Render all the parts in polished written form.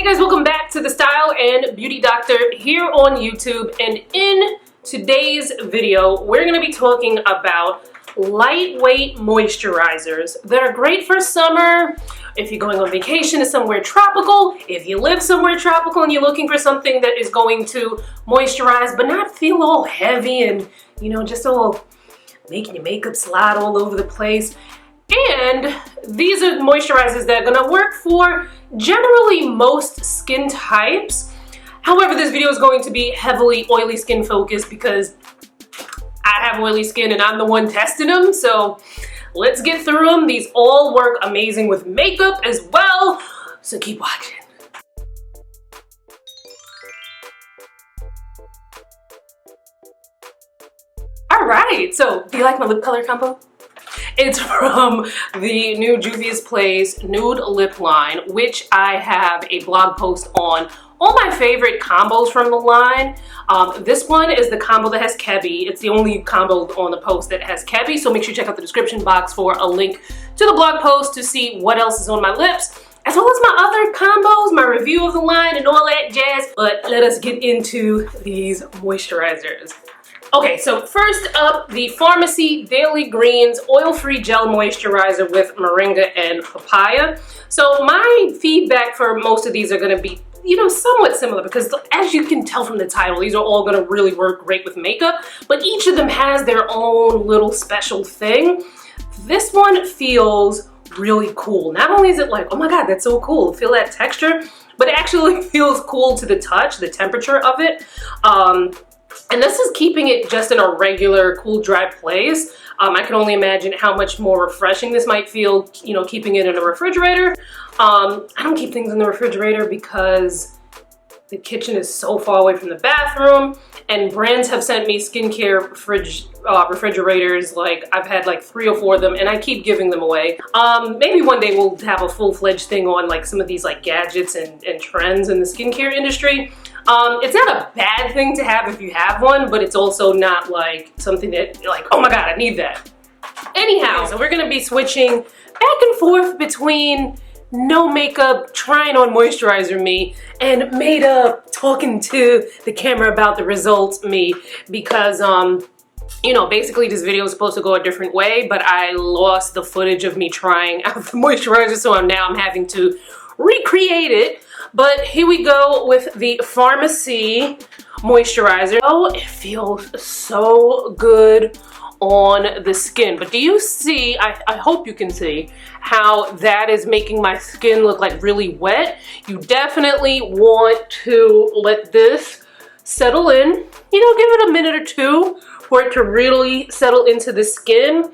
Hey guys, welcome back to the Style and Beauty Doctor here on YouTube, and in today's video we're going to be talking about lightweight moisturizers that are great for summer, if you're going on vacation to somewhere tropical, if you live somewhere tropical and you're looking for something that is going to moisturize but not feel all heavy and, you know, just all making your makeup slide all over the place. And these are moisturizers that are going to work for generally most skin types. However, this video is going to be heavily oily skin focused because I have oily skin and I'm the one testing them. So let's get through them. These all work amazing with makeup as well. So keep watching. All right, so do you like my lip color combo? It's from the new Juvia's Place Nude Lip line, which I have a blog post on all my favorite combos from the line. This one is the combo that has Kebi. It's the only combo on the post that has Kebi, so make sure you check out the description box for a link to the blog post to see what else is on my lips, as well as my other combos, my review of the line and all that jazz. But let us get into these moisturizers. Okay, so first up, the Pharmacy Daily Greens Oil-Free Gel Moisturizer with Moringa and Papaya. So my feedback for most of these are going to be, you know, somewhat similar because as you can tell from the title, these are all going to really work great with makeup, but each of them has their own little special thing. This one feels really cool. Not only is it like, oh my god, that's so cool, feel that texture, but it actually feels cool to the touch, the temperature of it. And this is keeping it just in a regular cool, dry place. I can only imagine how much more refreshing this might feel, you know, keeping it in a refrigerator. I don't keep things in the refrigerator because the kitchen is so far away from the bathroom, and brands have sent me skincare refrigerators. Like, I've had like 3 or 4 of them and I keep giving them away. Maybe one day we'll have a full-fledged thing on like some of these like gadgets and trends in the skincare industry. It's not a bad thing to have if you have one, but it's also not like something that you're like, oh my god, I need that. Anyhow, so we're gonna be switching back and forth between no makeup, trying on moisturizer me, and made up talking to the camera about the results me, because you know, basically this video was supposed to go a different way, but I lost the footage of me trying out the moisturizer, so now I'm having to recreate it. But here we go with the Pharmacy moisturizer. Oh, it feels so good on the skin. But do you see, I hope you can see how that is making my skin look like really wet. You definitely want to let this settle in. You know, give it a minute or two for it to really settle into the skin.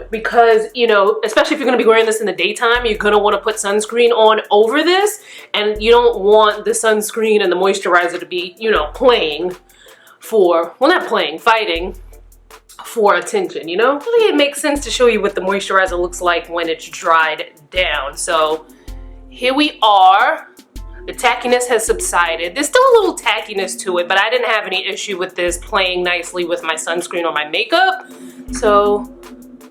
Because, you know, especially if you're going to be wearing this in the daytime, you're going to want to put sunscreen on over this, and you don't want the sunscreen and the moisturizer to be, you know, playing for, well, not playing, fighting for attention, you know? Really, it makes sense to show you what the moisturizer looks like when it's dried down. So here we are. The tackiness has subsided. There's still a little tackiness to it, but I didn't have any issue with this playing nicely with my sunscreen or my makeup. So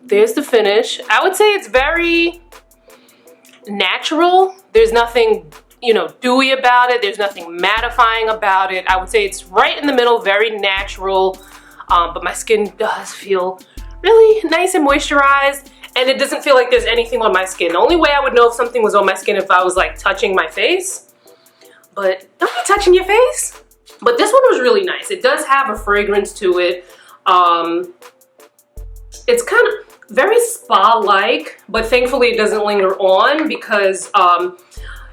there's the finish. I would say it's very natural. There's nothing, you know, dewy about it. There's nothing mattifying about it. I would say it's right in the middle, very natural. But my skin does feel really nice and moisturized, and it doesn't feel like there's anything on my skin. The only way I would know if something was on my skin if I was like touching my face. But don't be touching your face. But this one was really nice. It does have a fragrance to it. It's kind of very spa-like, but thankfully it doesn't linger on because,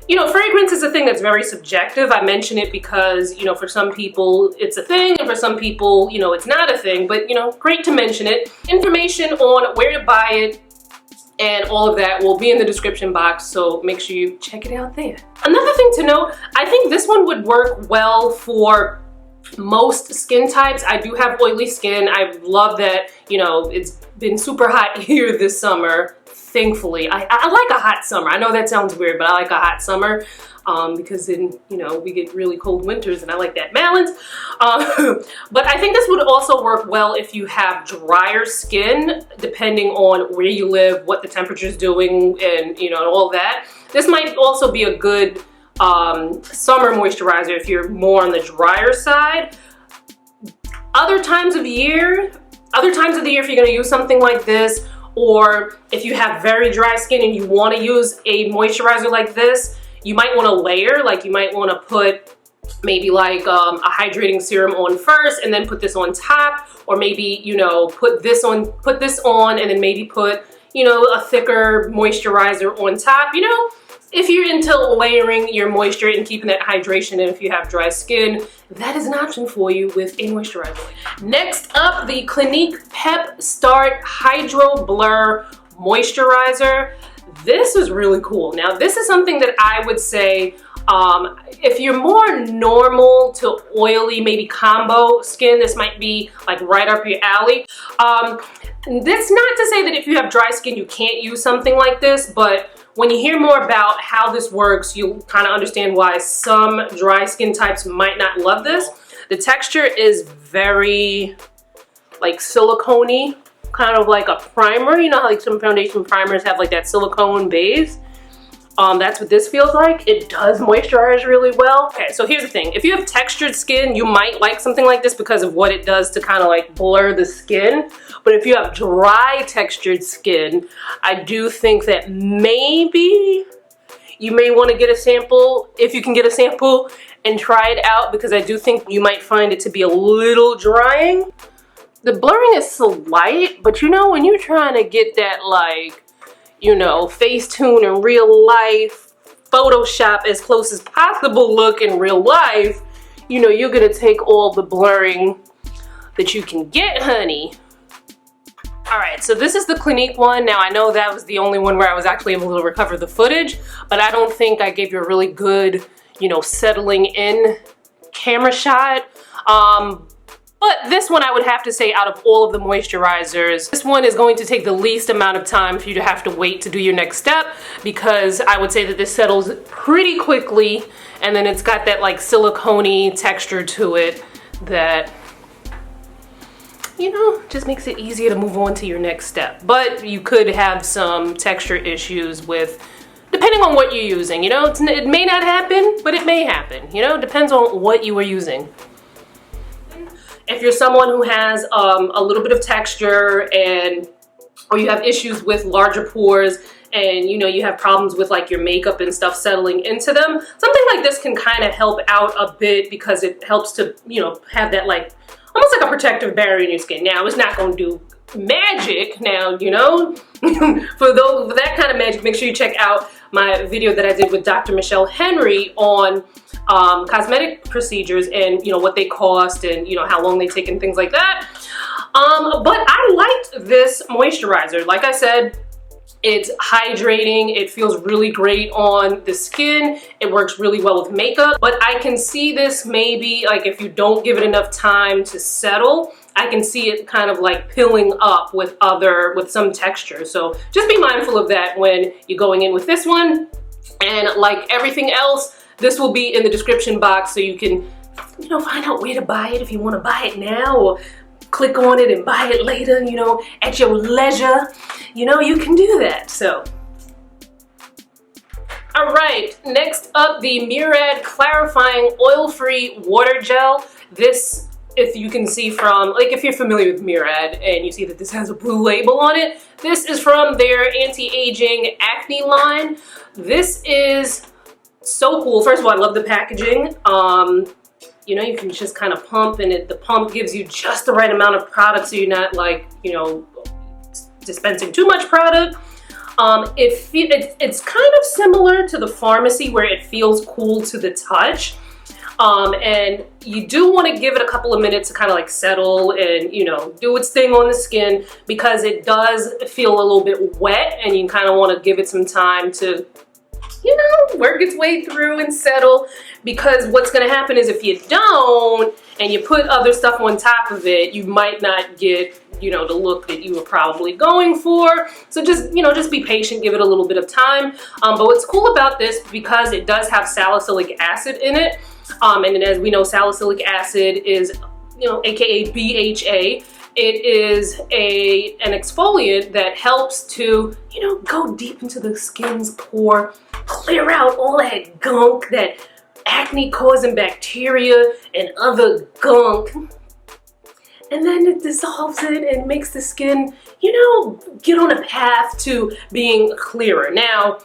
you know, fragrance is a thing that's very subjective. I mention it because, you know, for some people it's a thing, and for some people, you know, it's not a thing, but, you know, great to mention it. Information on where to buy it and all of that will be in the description box, so make sure you check it out there. Another thing to note, I think this one would work well for most skin types. I do have oily skin. I love that, you know, it's been super hot here this summer. Thankfully, I like a hot summer. I know that sounds weird, but I like a hot summer because then, you know, we get really cold winters and I like that balance. But I think this would also work well if you have drier skin, depending on where you live, what the temperature's doing, and, you know, all that. This might also be a good summer moisturizer if you're more on the drier side. Other times of the year if you're going to use something like this, or if you have very dry skin and you want to use a moisturizer like this, you might want to layer. Like you might want to put maybe like a hydrating serum on first and then put this on top, or maybe, you know, put this on and then maybe put, you know, a thicker moisturizer on top. You know, if you're into layering your moisture and keeping that hydration, and if you have dry skin, that is an option for you with a moisturizer. Next up, the Clinique Pep Start Hydro Blur Moisturizer. This is really cool. Now, this is something that I would say, if you're more normal to oily, maybe combo skin, this might be like right up your alley. That's not to say that if you have dry skin, you can't use something like this, but when you hear more about how this works, you'll kind of understand why some dry skin types might not love this. The texture is very like silicone-y, kind of like a primer. You know how like some foundation primers have like that silicone base? That's what this feels like. It does moisturize really well. Okay, so here's the thing. If you have textured skin, you might like something like this because of what it does to kind of like blur the skin. But if you have dry textured skin, I do think that maybe you may want to get a sample, if you can get a sample, and try it out, because I do think you might find it to be a little drying. The blurring is slight, but you know, when you're trying to get that like, you know, Facetune in real life, Photoshop as close as possible look in real life, you know, you're gonna take all the blurring that you can get, honey. All right, so this is the Clinique one. Now, I know that was the only one where I was actually able to recover the footage, but I don't think I gave you a really good, you know, settling in camera shot. But this one, I would have to say, out of all of the moisturizers, this one is going to take the least amount of time for you to have to wait to do your next step, because I would say that this settles pretty quickly, and then it's got that like silicone-y texture to it that, you know, just makes it easier to move on to your next step. But you could have some texture issues with, depending on what you're using, you know, it may not happen, but it may happen, you know, it depends on what you are using. If you're someone who has a little bit of texture, or you have issues with larger pores, and you know, you have problems with like your makeup and stuff settling into them, something like this can kind of help out a bit, because it helps to, you know, have that like almost like a protective barrier in your skin. Now, it's not going to do magic now, you know. For that kind of magic, make sure you check out my video that I did with Dr. Michelle Henry on cosmetic procedures, and you know, what they cost, and you know, how long they take and things like that. But I liked this moisturizer. Like I said, it's hydrating, it feels really great on the skin, it works really well with makeup, but I can see this maybe like if you don't give it enough time to settle, I can see it kind of like pilling up with some texture. So just be mindful of that when you're going in with this one. And like everything else, this will be in the description box, so you can, you know, find out where to buy it if you want to buy it now, or click on it and buy it later, you know, at your leisure. You know, you can do that, so. All right, next up, the Murad Clarifying Oil-Free Water Gel. This, if you can see from, like if you're familiar with Murad and you see that this has a blue label on it, this is from their anti-aging acne line. This is so cool. First of all, I love the packaging. You know, you can just kind of pump, and the pump gives you just the right amount of product, so you're not like, you know, dispensing too much product. It's kind of similar to the pharmacy, where it feels cool to the touch. And you do want to give it a couple of minutes to kind of like settle and, you know, do its thing on the skin, because it does feel a little bit wet, and you kind of want to give it some time to, you know, work its way through and settle. Because what's going to happen is if you don't, and you put other stuff on top of it, you might not get, you know, the look that you were probably going for. So just, you know, just be patient, give it a little bit of time. But what's cool about this, because it does have salicylic acid in it, and as we know, salicylic acid is, you know, aka BHA, It is an exfoliant that helps to, you know, go deep into the skin's pore, clear out all that gunk, that acne-causing bacteria and other gunk. And then it dissolves it and makes the skin, you know, get on a path to being clearer. Now,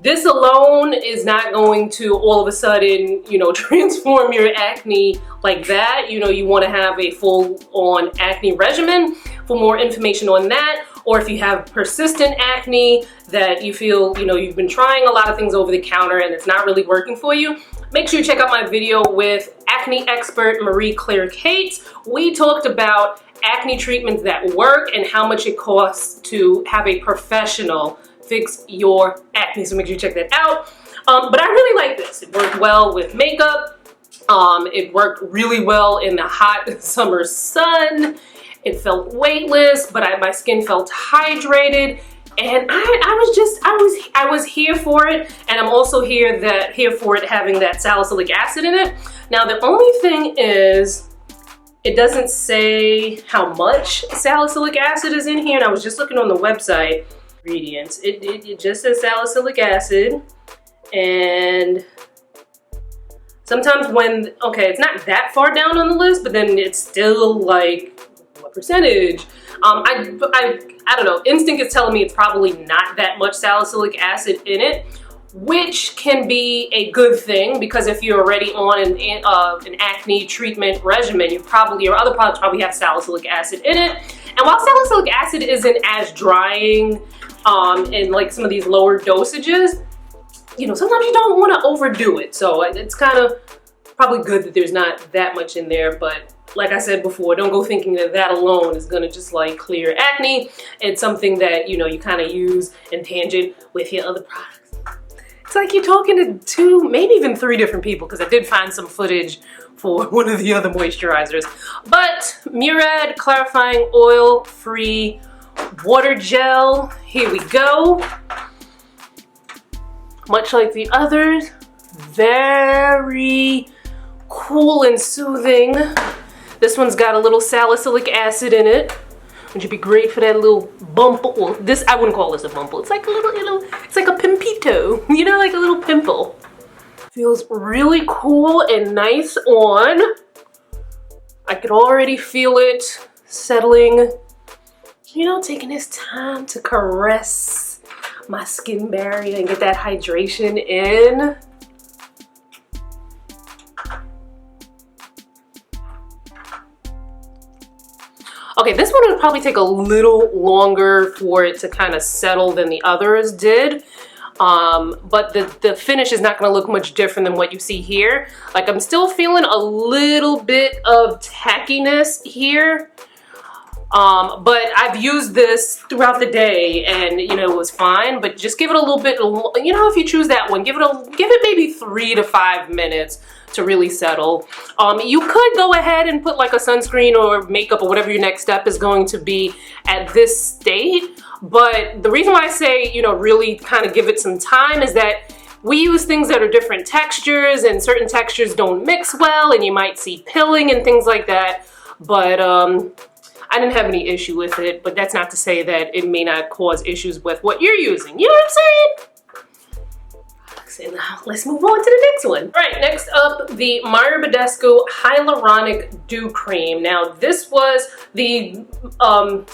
this alone is not going to all of a sudden, you know, transform your acne like that. You know, you want to have a full-on acne regimen. For more information on that, or if you have persistent acne that you feel, you know, you've been trying a lot of things over the counter and it's not really working for you, make sure you check out my video with acne expert Marie Claire Kate. We talked about acne treatments that work and how much it costs to have a professional fix your acne, so make sure you check that out. But I really like this. It worked well with makeup. It worked really well in the hot summer sun. It felt weightless, but my skin felt hydrated, and I was here for it, and I'm also here for it having that salicylic acid in it. Now the only thing is, it doesn't say how much salicylic acid is in here, and I was just looking on the website ingredients. It just says salicylic acid, and sometimes when, okay, it's not that far down on the list, but then it's still like, what percentage? I don't know, instinct is telling me it's probably not that much salicylic acid in it, which can be a good thing, because if you're already on an acne treatment regimen, your other products probably have salicylic acid in it. And while salicylic acid isn't as drying in like some of these lower dosages, you know, sometimes you don't want to overdo it. So it's kind of probably good that there's not that much in there. But like I said before, don't go thinking that that alone is going to just like clear acne. It's something that, you know, you kind of use in tangent with your other products. It's like you're talking to 2, maybe even 3 different people, because I did find some footage for one of the other moisturizers. But Murad Clarifying Oil Free Water Gel, here we go. Much like the others, very cool and soothing. This one's got a little salicylic acid in it, which would be great for that little bump. Well, this, I wouldn't call this a bump. It's like a little, it's like a pimpito, you know, like a little pimple. Feels really cool and nice on. I could already feel it settling, you know, taking this time to caress my skin barrier and get that hydration in. Okay, this one would probably take a little longer for it to kind of settle than the others did. But the finish is not going to look much different than what you see here. Like, I'm still feeling a little bit of tackiness here. But I've used this throughout the day and, you know, it was fine. But just give it a little bit, you know, if you choose that one, give it maybe 3 to 5 minutes to really settle. You could go ahead and put like a sunscreen or makeup or whatever your next step is going to be at this state. But the reason why I say, you know, really kind of give it some time is that we use things that are different textures, and certain textures don't mix well, and you might see pilling and things like that. But I didn't have any issue with it, but that's not to say that it may not cause issues with what you're using. You know what I'm saying? And now let's move on to the next one. All right, next up, the Badescu Hyaluronic Dew Cream. Now, this was the,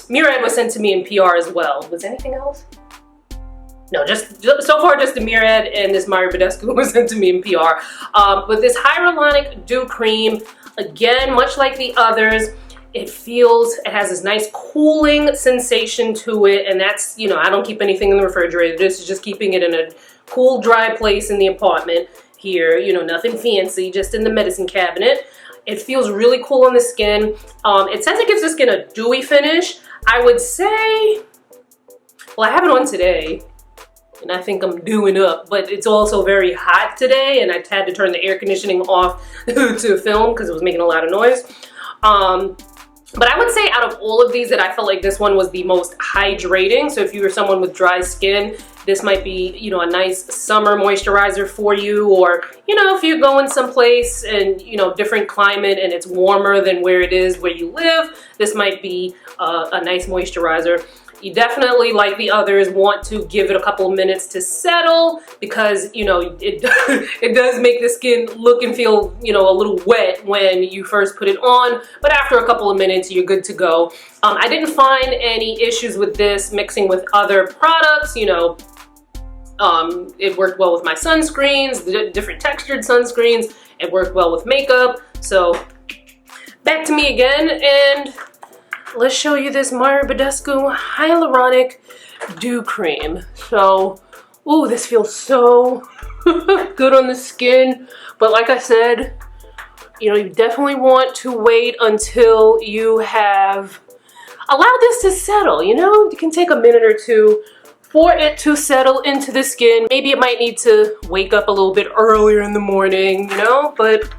Murad was sent to me in PR as well. Was anything else? No, just so far, just the Murad and this Badescu was sent to me in PR. But this Hyaluronic Dew Cream, again, much like the others, it has this nice cooling sensation to it, and that's, you know, I don't keep anything in the refrigerator. This is just keeping it in a cool, dry place in the apartment here. You know, nothing fancy, just in the medicine cabinet. It feels really cool on the skin. It says it gives the skin a dewy finish. I would say, well, I have it on today, and I think I'm dewing up, but it's also very hot today, and I had to turn the air conditioning off to film because it was making a lot of noise. But I would say out of all of these that I felt like this one was the most hydrating. So if you were someone with dry skin, this might be, you know, a nice summer moisturizer for you, or, you know, if you're going someplace and, you know, different climate and it's warmer than where it is where you live, this might be a nice moisturizer. You definitely, like the others, want to give it a couple of minutes to settle because, you know, it does make the skin look and feel, you know, a little wet when you first put it on, but after a couple of minutes, you're good to go. I didn't find any issues with this mixing with other products, you know. It worked well with my sunscreens, the different textured sunscreens. It worked well with makeup. So back to me again, and let's show you this Badescu Hyaluronic Dew Cream. So, ooh, this feels so good on the skin. But like I said, you know, you definitely want to wait until you have allowed this to settle. You know, it can take a minute or two for it to settle into the skin. Maybe it might need to wake up a little bit earlier in the morning, you know, but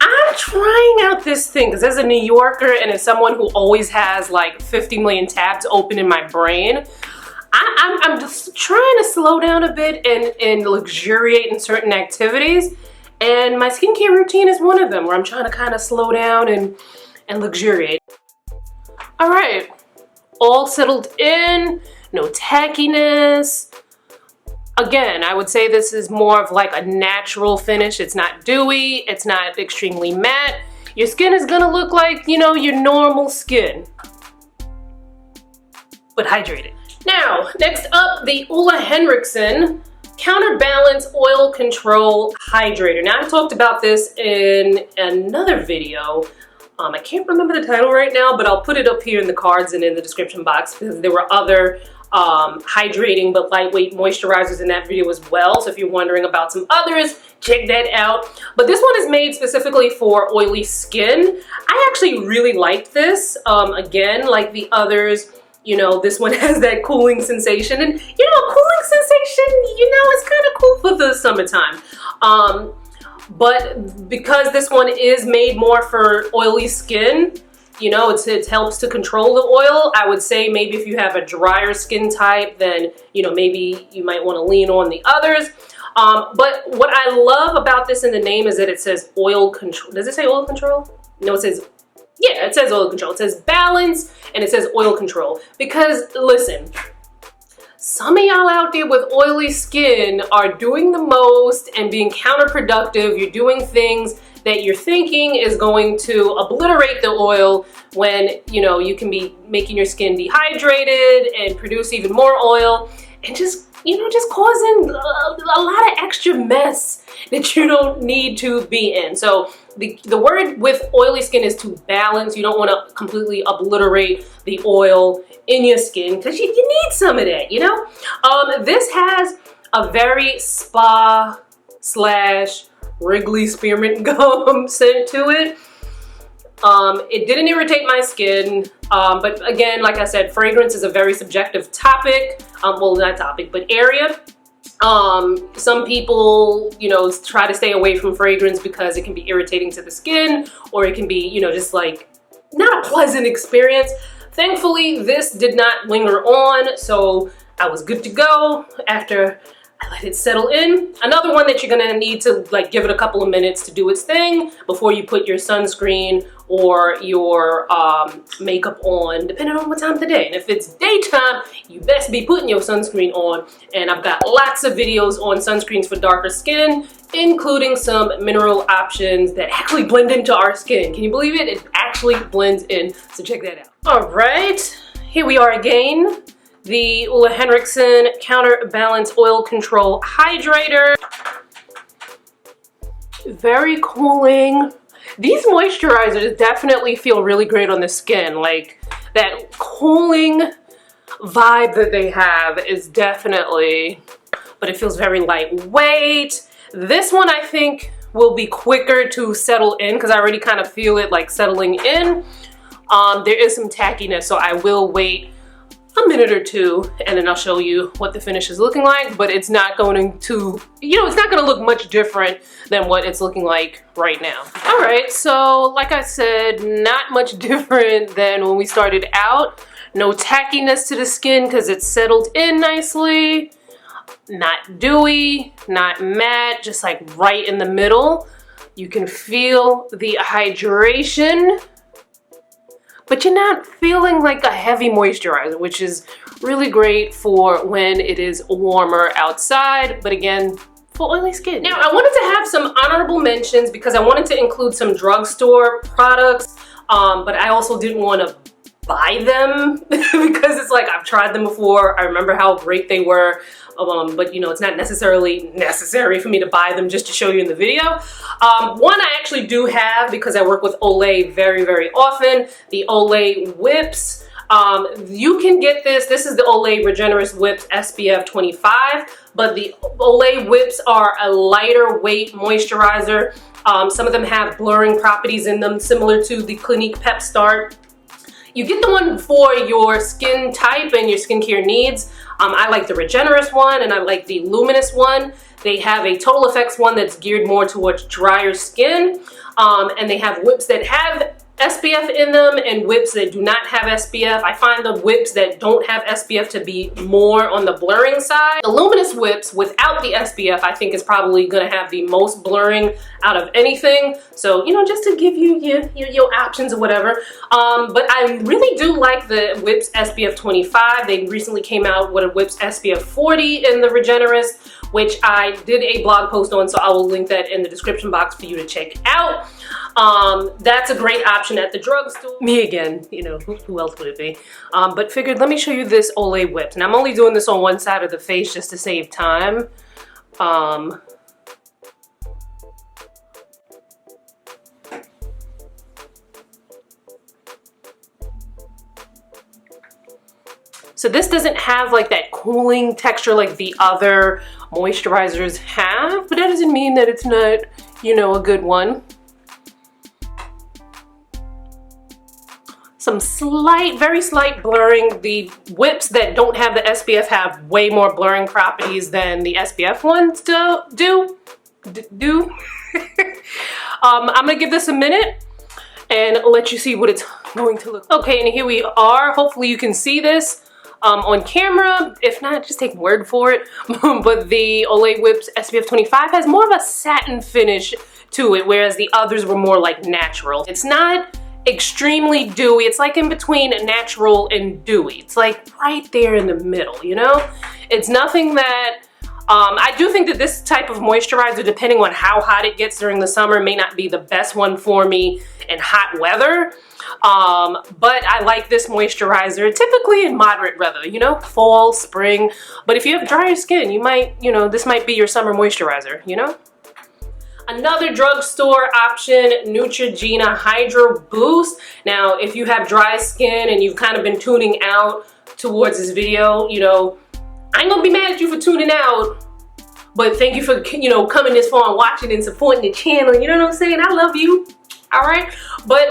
I'm trying out this thing because as a New Yorker and as someone who always has like 50 million tabs open in my brain, I'm just trying to slow down a bit and luxuriate in certain activities. And my skincare routine is one of them where I'm trying to kind of slow down and luxuriate. All right. All settled in, no tackiness. Again, I would say this is more of like a natural finish. It's not dewy, it's not extremely matte. Your skin is gonna look like, you know, your normal skin, but hydrated. Now, next up, the Ole Henriksen Counterbalance Oil Control Hydrator. Now, I talked about this in another video. I can't remember the title right now, but I'll put it up here in the cards and in the description box because there were other hydrating but lightweight moisturizers in that video as well. So if you're wondering about some others, check that out. But this one is made specifically for oily skin. I actually really liked this. Again, like the others, you know, this one has that cooling sensation. And, you know, a cooling sensation, you know, it's kind of cool for the summertime. But because this one is made more for oily skin, you know, it helps to control the oil. I would say maybe if you have a drier skin type, then, you know, maybe you might want to lean on the others. But what I love about this in the name is that it says oil control. Does it say oil control? No, it says, yeah, it says oil control. It says balance and it says oil control. Because listen, some of y'all out there with oily skin are doing the most and being counterproductive. You're doing things that you're thinking is going to obliterate the oil when, you know, you can be making your skin dehydrated and produce even more oil and just, you know, just causing a lot of extra mess that you don't need to be in. So the word with oily skin is to balance. You don't want to completely obliterate the oil in your skin because you need some of that, you know? This has a very spa / Wrigley spearmint gum scent to it. It didn't irritate my skin, but again, like I said, fragrance is a very subjective topic. Well, not topic, but area. Some people, you know, try to stay away from fragrance because it can be irritating to the skin, or it can be, you know, just like not a pleasant experience. Thankfully, this did not linger on, so I was good to go after I let it settle in. Another one that you're gonna need to like give it a couple of minutes to do its thing before you put your sunscreen or your makeup on, depending on what time of the day. And if it's daytime, you best be putting your sunscreen on. And I've got lots of videos on sunscreens for darker skin, including some mineral options that actually blend into our skin. Can you believe it? It actually blends in, so check that out. All right, here we are again. The Ole Henriksen Counterbalance Oil Control Hydrator. Very cooling. These moisturizers definitely feel really great on the skin. Like that cooling vibe that they have is definitely, but it feels very lightweight. This one I think will be quicker to settle in because I already kind of feel it like settling in. There is some tackiness, so I will wait a minute or two and then I'll show you what the finish is looking like, but it's not going to, you know, it's not going to look much different than what it's looking like right now. All right, so like I said, not much different than when we started out. No tackiness to the skin because it's settled in nicely. Not dewy, not matte, just like right in the middle. You can feel the hydration, but you're not feeling like a heavy moisturizer, which is really great for when it is warmer outside, but again, for oily skin. Now, I wanted to have some honorable mentions because I wanted to include some drugstore products, but I also didn't want to buy them because it's like I've tried them before. I remember how great they were, but you know, it's not necessarily necessary for me to buy them just to show you in the video. One I actually do have because I work with Ole very, very often, the Ole Whips. You can get this. This is the Ole Regenerist Whips SPF 25, but the Ole Whips are a lighter weight moisturizer. Some of them have blurring properties in them, similar to the Clinique Pep Start. You get the one for your skin type and your skincare needs. I like the Regenerist one and I like the Luminous one. They have a Total Effects one that's geared more towards drier skin. And they have whips that have SPF in them and whips that do not have SPF. I find the whips that don't have SPF to be more on the blurring side. The Luminous whips without the SPF I think is probably gonna have the most blurring out of anything. So, you know, just to give you your options or whatever. But I really do like the Whips SPF 25. They recently came out with a Whips SPF 40 in the Regenerist, which I did a blog post on, so I will link that in the description box for you to check out. That's a great option at the drugstore. Me again, you know, who else would it be? But figured, let me show you this Ole Whips. And I'm only doing this on one side of the face just to save time. So this doesn't have like that cooling texture like the other moisturizers have, but that doesn't mean that it's not, you know, a good one. Some slight, very slight blurring. The whips that don't have the SPF have way more blurring properties than the SPF ones do. I'm gonna give this a minute and let you see what it's going to look like. Okay, and here we are. Hopefully you can see this on camera. If not, just take word for it. But the Ole Whips SPF 25 has more of a satin finish to it, whereas the others were more like natural. It's not extremely dewy. It's like in between natural and dewy. It's like right there in the middle, you know? It's nothing that, I do think that this type of moisturizer, depending on how hot it gets during the summer, may not be the best one for me in hot weather. But I like this moisturizer typically in moderate weather, you know, fall, spring. But if you have drier skin, you might, you know, this might be your summer moisturizer, you know? Another drugstore option, Neutrogena Hydro Boost. Now, if you have dry skin and you've kind of been tuning out towards this video, you know, I ain't gonna be mad at you for tuning out, but thank you for, you know, coming this far and watching and supporting the channel. You know what I'm saying? I love you. All right, but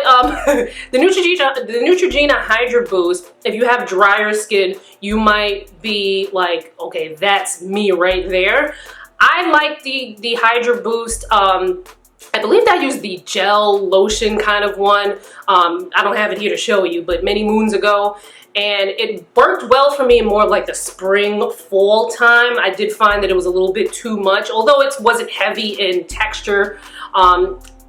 the Neutrogena Hydro Boost, if you have drier skin, you might be like, okay, that's me right there. I like the Hydro Boost. I believe I used the gel lotion kind of one. I don't have it here to show you, but many moons ago. And it worked well for me in more like the spring, fall time. I did find that it was a little bit too much, although it wasn't heavy in texture.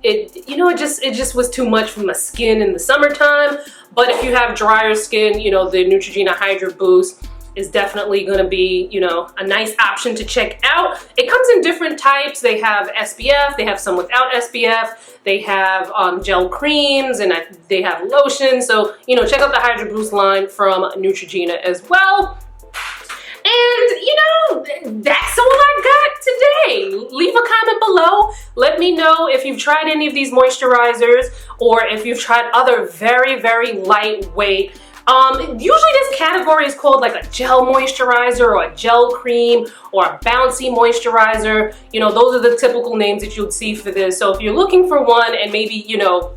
You know, it just was too much for my skin in the summertime. But if you have drier skin, you know, the Neutrogena Hydro Boost is definitely going to be, you know, a nice option to check out. It comes in different types. They have SPF, they have some without SPF, they have gel creams, and they have lotion. So, you know, check out the Hydro Boost line from Neutrogena as well. And, you know, that's all I got today. Leave a comment below. Let me know if you've tried any of these moisturizers or if you've tried other very, very lightweight. Usually this category is called like a gel moisturizer or a gel cream or a bouncy moisturizer. You know, those are the typical names that you'd see for this. So if you're looking for one and maybe, you know,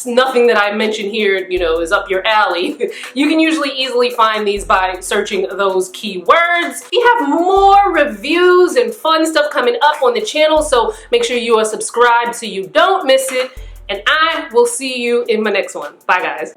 nothing that I mentioned here, you know, is up your alley, you can usually easily find these by searching those keywords. We have more reviews and fun stuff coming up on the channel, so make sure you are subscribed so you don't miss it. And I will see you in my next one. Bye, guys.